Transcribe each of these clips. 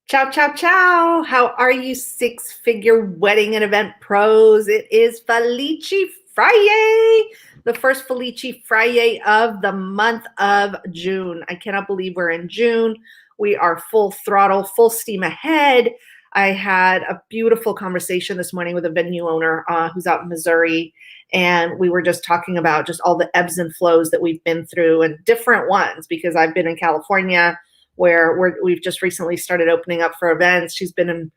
Ciao, ciao, ciao. How are you, six-figure wedding and event pros? It is Felici Friday, the first Felici Friday of the month of June. I cannot believe we're in June. We are full throttle, full steam ahead. I had a beautiful conversation this morning with a venue owner who's out in Missouri, and we were just talking about just all the ebbs and flows that we've been through and different ones because I've been in California where we've just recently started opening up for events. She's been in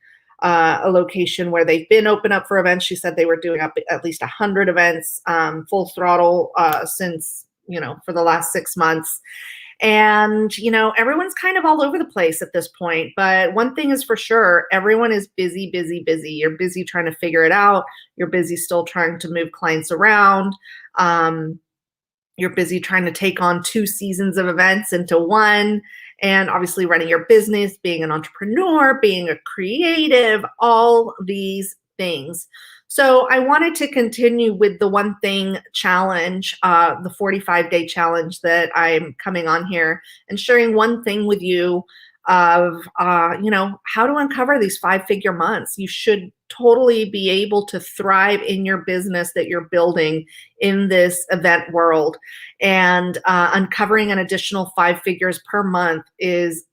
a location where they've been open up for events. She said they were doing up at least 100 events, full throttle since, for the last 6 months. And, everyone's kind of all over the place at this point. But one thing is for sure, everyone is busy, busy, busy. You're busy trying to figure it out. You're busy still trying to move clients around. You're busy trying to take on 2 seasons of events into one, and obviously running your business, being an entrepreneur, being a creative, all these things. So I wanted to continue with the one thing challenge, the 45-day challenge that I'm coming on here and sharing one thing with you of, how to uncover these 5-figure months. You should totally be able to thrive in your business that you're building in this event world. And uncovering an additional 5 figures per month is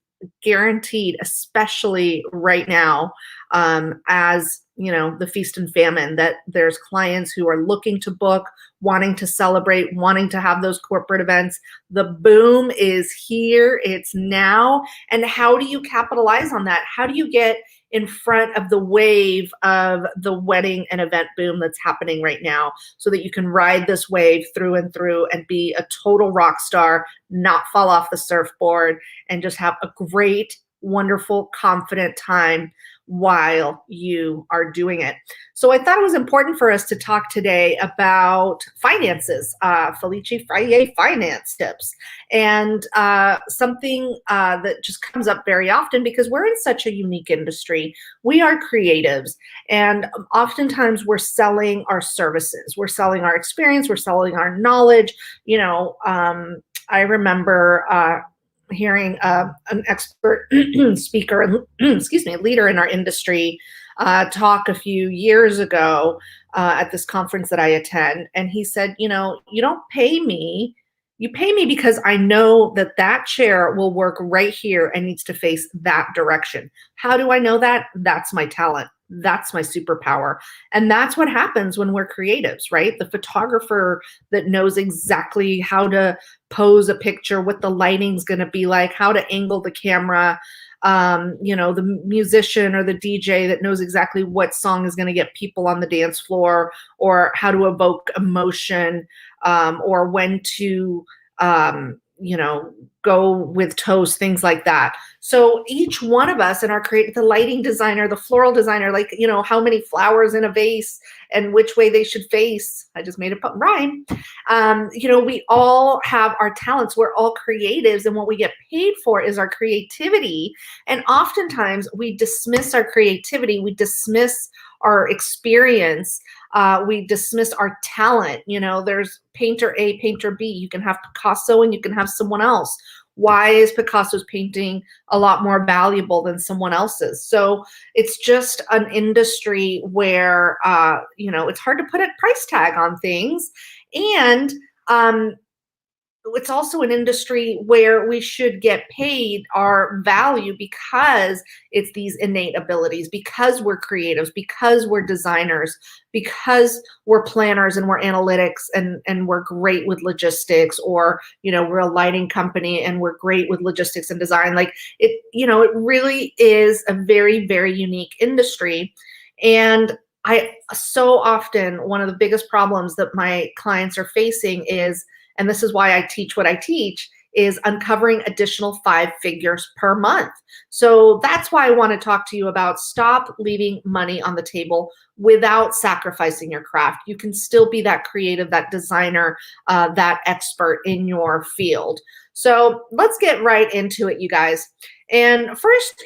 guaranteed, especially right now, as the feast and famine, that there's clients who are looking to book, wanting to celebrate, wanting to have those corporate events. The boom is here, it's now. And how do you capitalize on that? How do you get in front of the wave of the wedding and event boom that's happening right now so that you can ride this wave through and through and be a total rock star, not fall off the surfboard, and just have a great, wonderful, confident time while you are doing it. So I thought it was important for us to talk today about finances, Felici Friday finance tips, and something that just comes up very often because we're in such a unique industry. We are creatives, and oftentimes we're selling our services. We're selling our experience. We're selling our knowledge. I remember hearing an expert speaker, excuse me, leader in our industry talk a few years ago at this conference that I attend. And he said, you don't pay me. You pay me because I know that that chair will work right here and needs to face that direction. How do I know that? That's my talent. That's my superpower. And that's what happens when we're creatives, right? The photographer that knows exactly how to pose a picture, what the lighting's going to be like, how to angle the camera, the musician or the DJ that knows exactly what song is going to get people on the dance floor, or how to evoke emotion, or when to, go with toast, things like that. So each one of us in our the lighting designer, the floral designer, how many flowers in a vase and which way they should face. I just made a rhyme. We all have our talents. We're all creatives, and what we get paid for is our creativity. And oftentimes we dismiss our creativity. We dismiss our experience. We dismiss our talent. There's painter A, painter B. You can have Picasso and you can have someone else. Why is Picasso's painting a lot more valuable than someone else's? So it's just an industry where, it's hard to put a price tag on things. And it's also an industry where we should get paid our value because it's these innate abilities, because we're creatives, because we're designers, because we're planners and we're analytics and we're great with logistics, or, we're a lighting company and we're great with logistics and design. It really is a very, very unique industry. And so often, one of the biggest problems that my clients are facing is, and this is why I teach what I teach, is uncovering additional 5 figures per month. So that's why I want to talk to you about stop leaving money on the table without sacrificing your craft. You can still be that creative, that designer, that expert in your field. So let's get right into it, you guys. And first,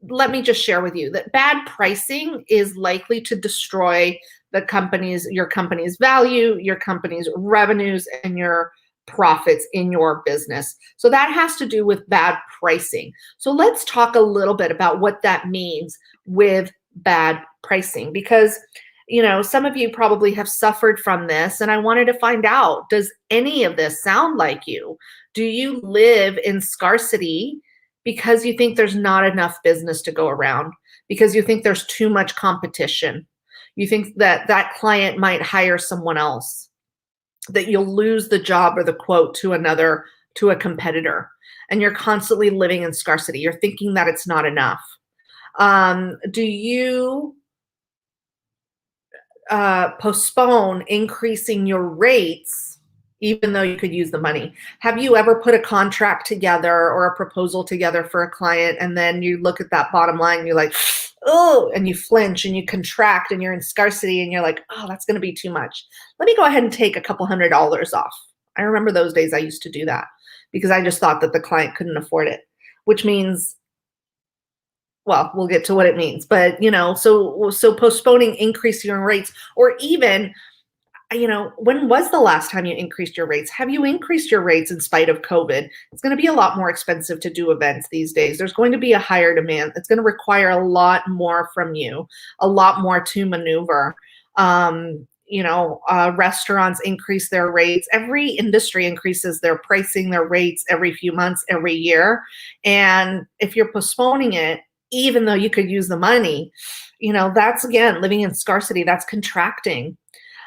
let me just share with you that bad pricing is likely to destroy your company's value, your company's revenues, and your profits in your business. So that has to do with bad pricing. So let's talk a little bit about what that means with bad pricing, because some of you probably have suffered from this, and I wanted to find out, does any of this sound like you? Do you live in scarcity because you think there's not enough business to go around, because you think there's too much competition? You think that that client might hire someone else, that you'll lose the job or the quote to a competitor, and you're constantly living in scarcity. You're thinking that it's not enough. Do you postpone increasing your rates even though you could use the money? Have you ever put a contract together or a proposal together for a client, and then you look at that bottom line and you're like, oh, and you flinch and you contract and you're in scarcity and you're like, oh, that's going to be too much. Let me go ahead and take a couple $100 off. I remember those days. I used to do that because I just thought that the client couldn't afford it, which means, well, we'll get to what it means, but so postponing increasing your rates, or even, when was the last time you increased your rates? Have you increased your rates in spite of COVID? It's going to be a lot more expensive to do events these days. There's going to be a higher demand. It's going to require a lot more from you, a lot more to maneuver. Restaurants increase their rates. Every industry increases their pricing, their rates every few months, every year. And if you're postponing it, even though you could use the money, that's, again, living in scarcity. That's contracting.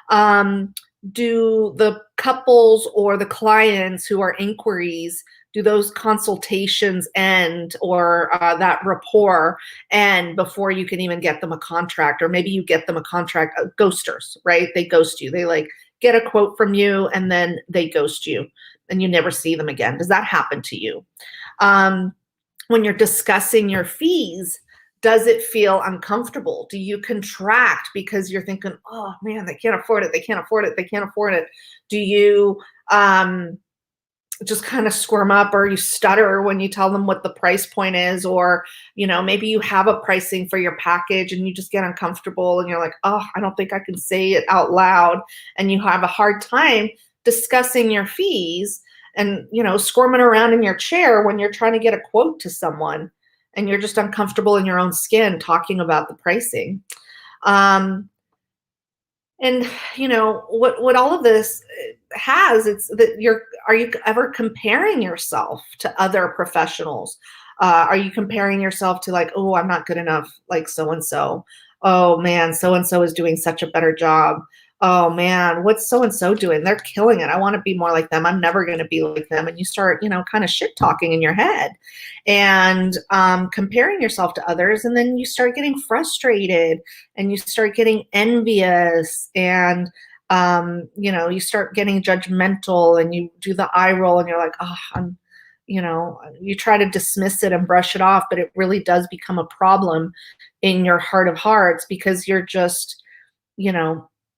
Do the couples or the clients who are inquiries, do those consultations end, or that rapport end before you can even get them a contract? Or maybe you get them a contract, ghosters, right? They ghost you. They get a quote from you and then they ghost you and you never see them again. Does that happen to you? When you're discussing your fees, does it feel uncomfortable? Do you contract because you're thinking, oh man, they can't afford it, they can't afford it, they can't afford it? Do you just kind of squirm up, or you stutter when you tell them what the price point is? Or maybe you have a pricing for your package and you just get uncomfortable and you're like, oh, I don't think I can say it out loud, and you have a hard time discussing your fees, and squirming around in your chair when you're trying to get a quote to someone, and you're just uncomfortable in your own skin talking about the pricing. And what all of this has, it's that are you ever comparing yourself to other professionals? Are you comparing yourself to, like, oh, I'm not good enough like so-and-so. Oh man, so-and-so is doing such a better job. Oh man, what's so-and-so doing? They're killing it. I want to be more like them. I'm never going to be like them. And you start, kind of shit talking in your head and comparing yourself to others. And then you start getting frustrated and you start getting envious, and you start getting judgmental, and you do the eye roll and you're like, oh, you try to dismiss it and brush it off, but it really does become a problem in your heart of hearts, because you're just,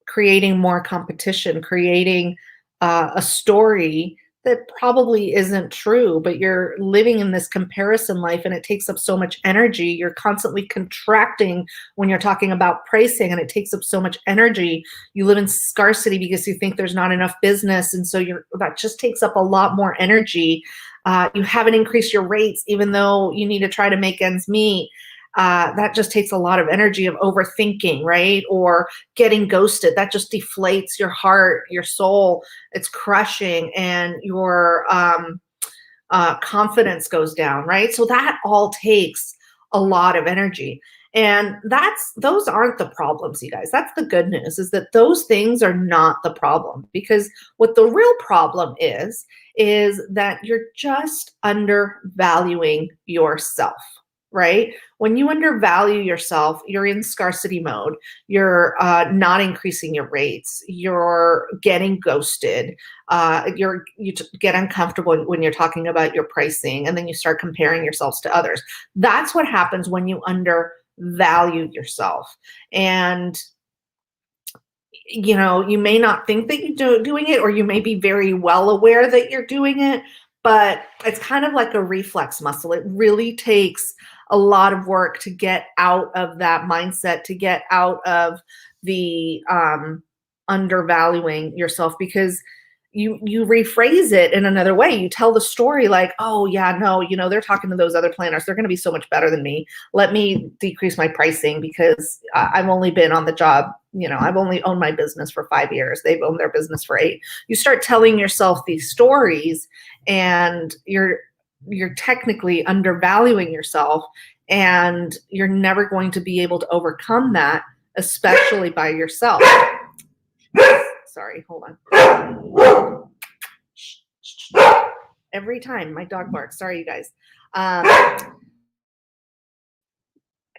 creating more competition, creating a story that probably isn't true, but you're living in this comparison life and it takes up so much energy. You're constantly contracting when you're talking about pricing, and it takes up so much energy. You live in scarcity because you think there's not enough business, and so that just takes up a lot more energy. You haven't increased your rates even though you need to try to make ends meet. That just takes a lot of energy of overthinking, right? Or getting ghosted. That just deflates your heart, your soul. It's crushing, and your confidence goes down, right? So that all takes a lot of energy. And those aren't the problems, you guys. That's the good news, is that those things are not the problem. Because what the real problem is that you're just undervaluing yourself. Right? When you undervalue yourself, you're in scarcity mode. You're not increasing your rates. You're getting ghosted. You get uncomfortable when you're talking about your pricing, and then you start comparing yourselves to others. That's what happens when you undervalue yourself. And you may not think that you're doing it, or you may be very well aware that you're doing it, but it's kind of like a reflex muscle. It really takes a lot of work to get out of that mindset, to get out of the undervaluing yourself, because you rephrase it in another way. You tell the story like, oh yeah, no, they're talking to those other planners. They're going to be so much better than me. Let me decrease my pricing because I've only been on the job. I've only owned my business for 5 years. They've owned their business for 8. You start telling yourself these stories, and you're technically undervaluing yourself, and you're never going to be able to overcome that, especially by yourself. Sorry, hold on. Every time my dog barks. Sorry, you guys. Okay,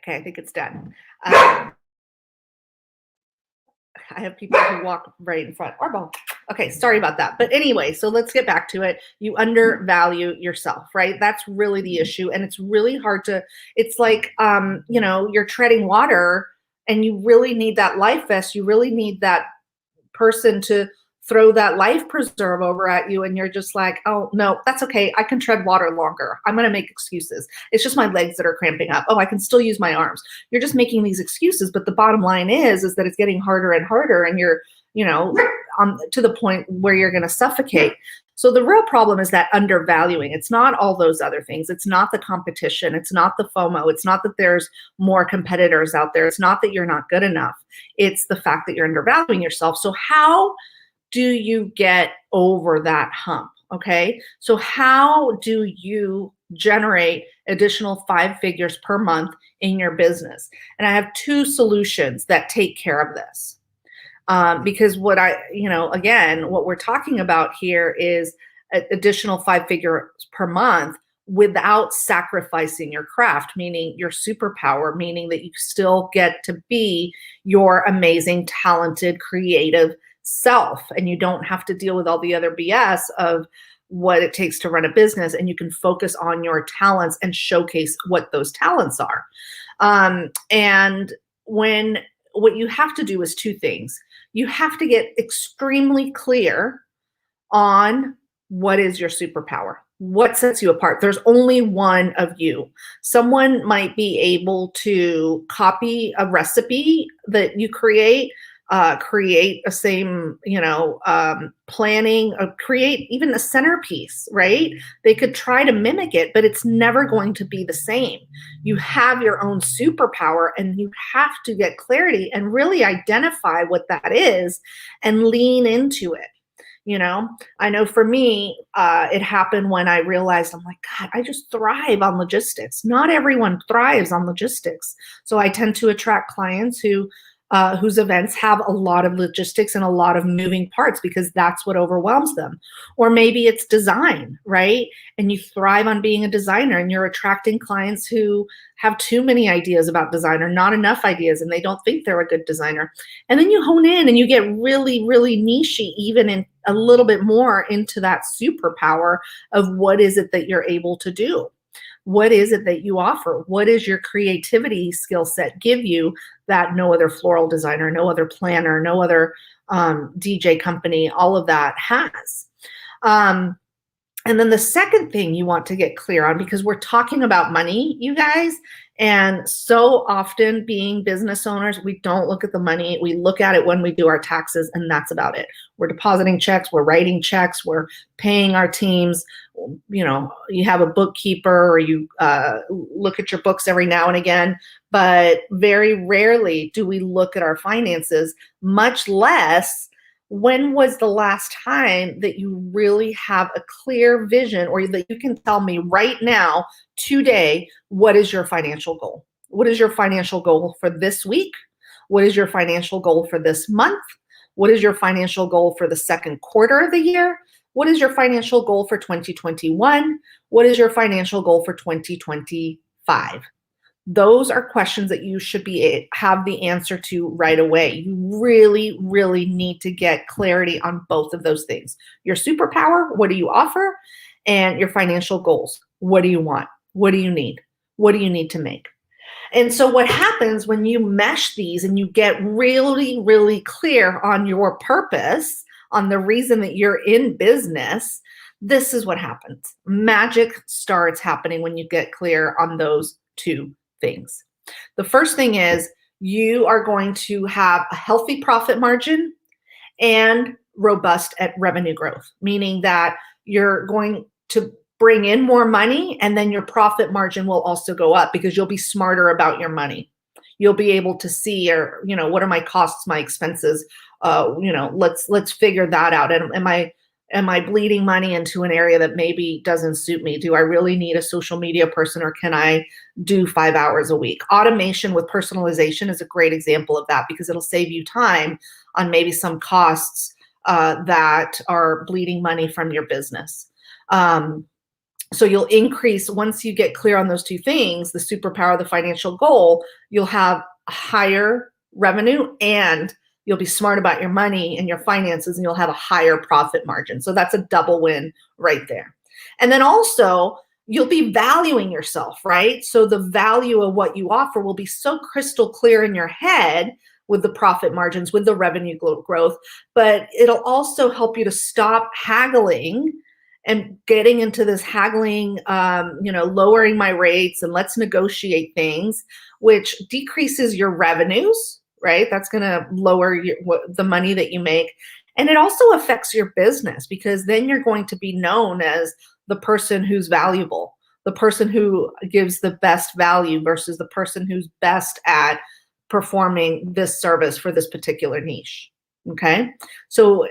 I think it's done. I have people who walk right in front. Okay, sorry about that. But anyway, so let's get back to it. You undervalue yourself, right? That's really the issue. And it's really hard it's like, you're treading water and you really need that life vest. You really need that person to throw that life preserve over at you, and you're just like, oh no, that's okay, I can tread water longer. I'm going to make excuses. It's just my legs that are cramping up. Oh, I can still use my arms. You're just making these excuses, but the bottom line is that it's getting harder and harder, and you're to the point where you're going to suffocate. So the real problem is that undervaluing. It's not all those other things. It's not the competition. It's not the FOMO. It's not that there's more competitors out there. It's not that you're not good enough. It's the fact that you're undervaluing yourself. So how do you get over that hump? Okay. So how do you generate additional 5 figures per month in your business? And I have 2 solutions that take care of this. Because what we're talking about here is additional 5 figures per month without sacrificing your craft, meaning your superpower, meaning that you still get to be your amazing, talented, creative self, and you don't have to deal with all the other BS of what it takes to run a business, and you can focus on your talents and showcase what those talents are. And what you have to do is 2 things. You have to get extremely clear on what is your superpower. What sets you apart? There's only one of you. Someone might be able to copy a recipe that you create a same, planning, create even the centerpiece, right? They could try to mimic it, but it's never going to be the same. You have your own superpower, and you have to get clarity and really identify what that is and lean into it. I know for me, it happened when I realized, I'm like, God, I just thrive on logistics. Not everyone thrives on logistics. So I tend to attract clients whose events have a lot of logistics and a lot of moving parts, because that's what overwhelms them. Or maybe it's design, right? And you thrive on being a designer, and you're attracting clients who have too many ideas about design or not enough ideas, and they don't think they're a good designer. And then you hone in and you get really, really nichey, even in a little bit more into that superpower of what is it that you're able to do. What is it that you offer? What is your creativity skill set give you that no other floral designer, no other planner, no other DJ company, all of that has? And then the second thing you want to get clear on, because we're talking about money, you guys, and so often being business owners, we don't look at the money. We look at it when we do our taxes, and that's about it. We're depositing checks, we're writing checks, we're paying our teams. You have a bookkeeper, or you look at your books every now and again, but very rarely do we look at our finances, much less when was the last time that you really have a clear vision, or that you can tell me right now, today, what is your financial goal? What is your financial goal for this week? What is your financial goal for this month? What is your financial goal for the second quarter of the year? What is your financial goal for 2021? What is your financial goal for 2025? Those are questions that you should have the answer to right away. You really, really need to get clarity on both of those things. Your superpower, what do you offer? And your financial goals, what do you want? What do you need? What do you need to make? And so what happens when you mesh these and you get really, really clear on your purpose, on the reason that you're in business, this is what happens. Magic starts happening when you get clear on those 2 things. The first thing is you are going to have a healthy profit margin and robust at revenue growth, meaning that you're going to bring in more money, and then your profit margin will also go up because you'll be smarter about your money. You'll be able to see, or, what are my costs, my expenses? Let's figure that out. And am I bleeding money into an area that maybe doesn't suit me? Do I really need a social media person, or can I do 5 hours a week? Automation with personalization is a great example of that, because it'll save you time on maybe some costs that are bleeding money from your business. So you'll increase, once you get clear on those two things, the superpower, the financial goal, you'll have higher revenue, and you'll be smart about your money and your finances, and you'll have a higher profit margin. So that's a double win right there. And then also, you'll be valuing yourself, right? So the value of what you offer will be so crystal clear in your head with the profit margins, with the revenue growth, but it'll also help you to stop haggling and getting into this haggling, lowering my rates and let's negotiate things, which decreases your revenues, right? That's going to lower the money that you make. And it also affects your business, because then you're going to be known as the person who's valuable, the person who gives the best value versus the person who's best at performing this service for this particular niche. Okay. So,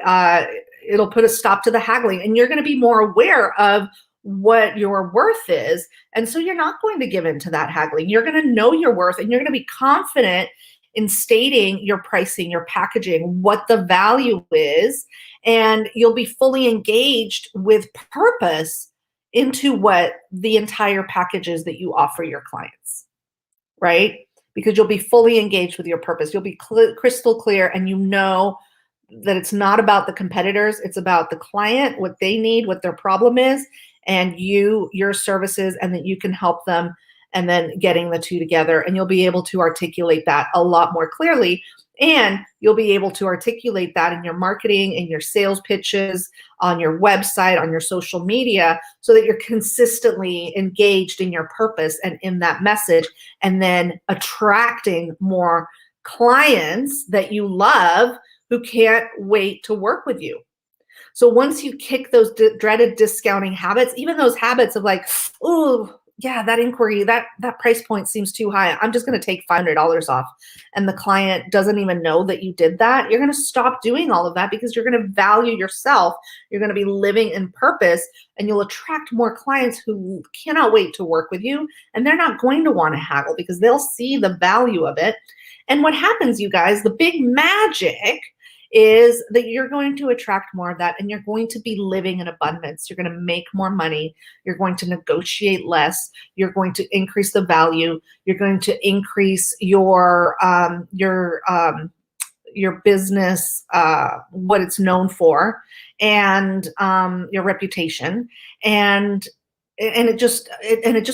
it'll put a stop to the haggling, and you're going to be more aware of what your worth is. And so you're not going to give in to that haggling. You're going to know your worth, and you're going to be confident in stating your pricing, your packaging, what the value is, and you'll be fully engaged with purpose into what the entire package is that you offer your clients, right? Because you'll be fully engaged with your purpose. You'll be crystal clear, and you know that it's not about the competitors, it's about the client, what they need, what their problem is, and your services, and that you can help them, and then getting the two together. And you'll be able to articulate that a lot more clearly, and you'll be able to articulate that in your marketing, in your sales pitches, on your website, on your social media, so that you're consistently engaged in your purpose and in that message, and then attracting more clients that you love, who can't wait to work with you. So once you kick those dreaded discounting habits, even those habits of like, oh, yeah, that inquiry, that price point seems too high, I'm just going to take $500 off, and the client doesn't even know that you did that, you're going to stop doing all of that, because you're going to value yourself. You're going to be living in purpose, and you'll attract more clients who cannot wait to work with you, and they're not going to want to haggle because they'll see the value of it. And what happens, you guys, the big magic is that you're going to attract more of that, and you're going to be living in abundance. You're going to make more money. You're going to negotiate less. You're going to increase the value. You're going to increase your business, what it's known for, and your reputation, and it just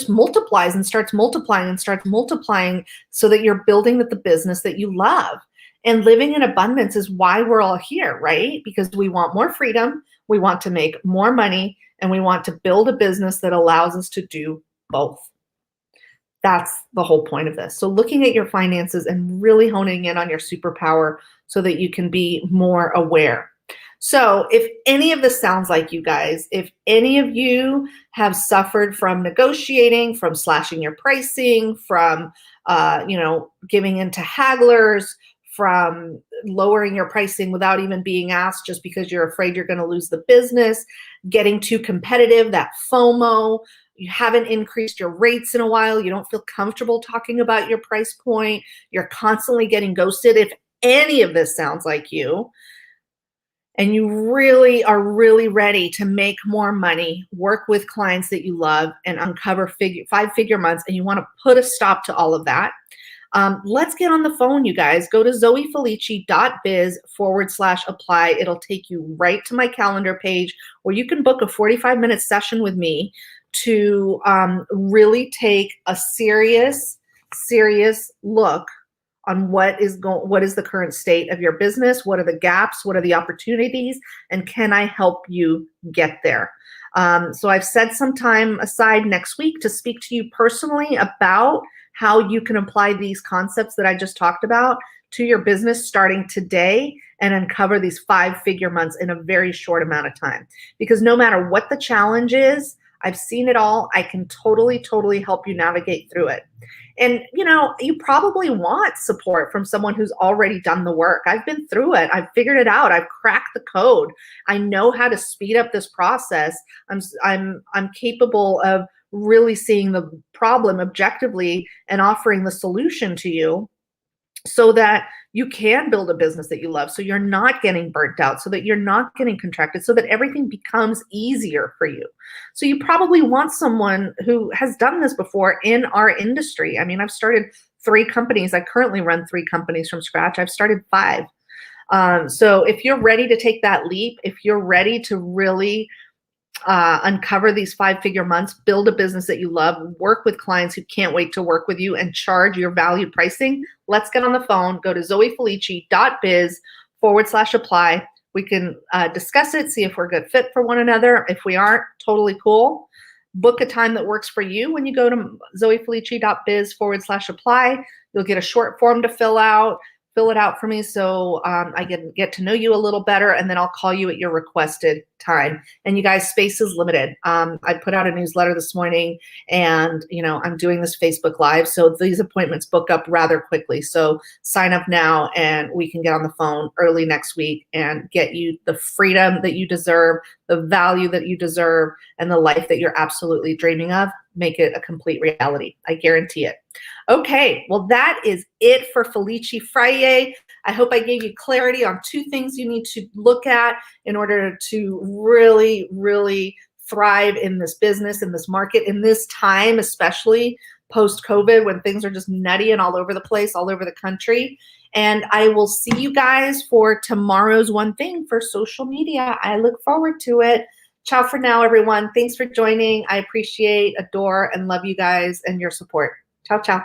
multiplies and starts multiplying so that you're building the business that you love. And living in abundance is why we're all here, right? Because we want more freedom, we want to make more money, and we want to build a business that allows us to do both. That's the whole point of this. So looking at your finances and really honing in on your superpower so that you can be more aware. So if any of this sounds like you guys, if any of you have suffered from negotiating, from slashing your pricing, from giving into hagglers, from lowering your pricing without even being asked, just because you're afraid you're going to lose the business, getting too competitive, that FOMO, you haven't increased your rates in a while, you don't feel comfortable talking about your price point, you're constantly getting ghosted. If any of this sounds like you, and you really are ready to make more money, work with clients that you love, and uncover 5-figure months, and you want to put a stop to all of that, let's get on the phone, you guys. Go to zoefelici.biz/apply. It'll take you right to my calendar page where you can book a 45-minute session with me to really take a serious look on what is the current state of your business, what are the gaps, what are the opportunities, and can I help you get there? So I've set some time aside next week to speak to you personally about how you can apply these concepts that I just talked about to your business starting today and uncover these 5-figure months in a very short amount of time. Because no matter what the challenge is, I've seen it all. I can totally help you navigate through it. And you probably want support from someone who's already done the work. I've been through it. I've figured it out. I've cracked the code. I know how to speed up this process. I'm capable of really seeing the problem objectively and offering the solution to you, so that you can build a business that you love, so you're not getting burnt out, so that you're not getting contracted, so that everything becomes easier for you. So you probably want someone who has done this before in our industry. I mean, I've started 3 companies. I currently run 3 companies from scratch. I've started 5. So if you're ready to take that leap, if you're ready to really uncover these 5-figure months, build a business that you love, work with clients who can't wait to work with you, and charge your valued pricing, let's get on the phone. Go to zoefelici.biz/apply. We can discuss it, see if we're a good fit for one another. If we aren't, totally cool. Book a time that works for you when you go to zoefelici.biz/apply. You'll get a short form to fill out. Fill it out for me so I can get to know you a little better, and then I'll call you at your requested time. And you guys, space is limited. I put out a newsletter this morning, and I'm doing this Facebook Live, so these appointments book up rather quickly. So sign up now, and we can get on the phone early next week and get you the freedom that you deserve, the value that you deserve, and the life that you're absolutely dreaming of. Make it a complete reality. I guarantee it. Okay, well, that is it for Felici Friday. I hope I gave you clarity on 2 things you need to look at in order to really thrive in this business, in this market, in this time, especially post-COVID, when things are just nutty and all over the place, all over the country. And I will see you guys for tomorrow's One Thing for social media. I look forward to it. Ciao for now, everyone. Thanks for joining. I appreciate, adore, and love you guys and your support. Ciao, ciao.